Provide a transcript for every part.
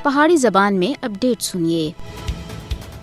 پہاڑی زبان میں اپڈیٹ سنیے۔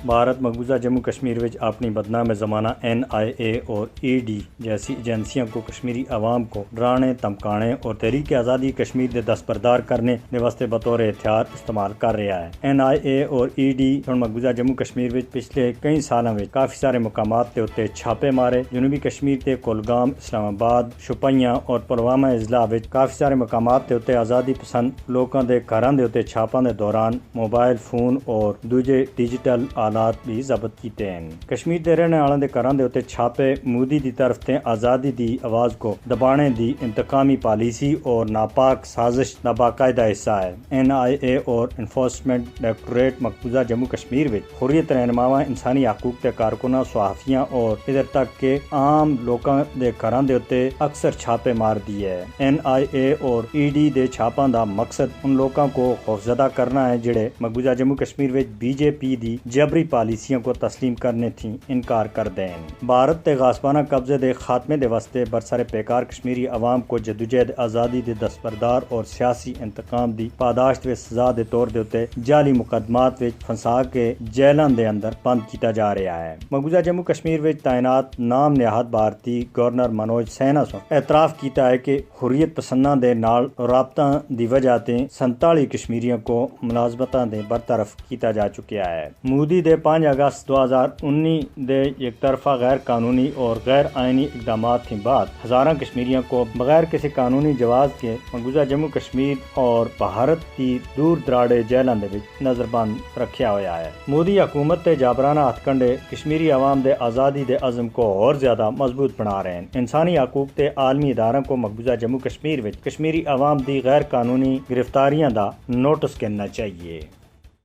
بھارت مقبوضہ جموں کشمیر وچ اپنی بدنام زمانہ NIA اور ED جیسی ایجنسیاں کو کشمیری عوام کو ڈرانے، دھمکانے اور تحریک آزادی کشمیر دے دستبردار کرنے دے واسطے بطور ہتھیار استعمال کر رہا ہے۔ NIA اور ED مقبوضہ جموں کشمیر وچ پچھلے کئی سالاں وچ کافی سارے مقامات تے اُتے چھاپے مارے۔ جنوبی کشمیر تے کولگام، اسلام آباد، شوپیاں اور پلوامہ اضلاع وچ کافی سارے مقامات تے اُتے آزادی پسند لوکاں دے گھراں دے اُتے چھاپاں دے دوران موبائل فون اور دوجے ڈیجیٹل آلات بھی ضبط کیتے ہیں۔ کشمیر دے رہنے والوں دے گھراں دے اُتے چھاپے مودی دی طرف تے آزادی دی آواز کو دبانے دی انتقامی پالیسی اور ناپاک سازش دا باقاعدہ حصہ ہے۔ NIA اور انفورسمنٹ ڈائریکٹوریٹ مقبوضہ جموں کشمیر وچ حریت رہنماواں، انسانی حقوق تے کارکناں، صحافیاں اور ادھر تک کہ عام لوکاں دے گھراں دے اُتے اکثر چھاپے مار دیے ہے۔ NIA اور ED دے چھاپاں دا مقصد ان لوکاں کو خوفزدہ کرنا ہے جڑے مقبوضہ جموں کشمیر وچ BJP دی جبری پالیسیوں کو تسلیم کرنے تھی انکار کر دیں۔ بھارت تے غاصبانہ قبضے دے خاتمے دے واسطے برسر پیکار کشمیری عوام کو جدوجہد آزادی دے دستبردار اور سیاسی انتقام دی پاداشت و سزا دے طور دے اتے جعلی مقدمات وچ پھنسا کے جیلاں دے اندر بند کیتا جا رہا ہے۔ مقبوضہ جموں کشمیر وچ تعینات نام نہاد بھارتی گورنر منوج سنہا نے اعتراف کیتا ہے کہ حریت پسنداں دے نال رابطہ دی وجہ تے 47 کشمیریوں کو ملازمتاں دے برطرف کیتا جا چکیا ہے۔ مودی دے 5 اگست 2019 دے یک طرفہ غیر قانونی اور غیر آئینی اقدامات کے بعد ہزاراں کشمیریوں کو بغیر کسی قانونی جواز کے مقبوضہ جموں کشمیر اور بھارت کی دور دراڑے جیلاں دے وچ نظر بند رکھیا ہوا ہے۔ مودی حکومت تے جابرانہ ہتھ کنڈے کشمیری عوام دے آزادی دے عزم کو اور زیادہ مضبوط بنا رہے ہیں۔ انسانی حقوق تے عالمی اداروں کو مقبوضہ جموں کشمیر وچ کشمیری عوام دی غیر قانونی گرفتاریاں دا نوٹس کرنا چاہیے۔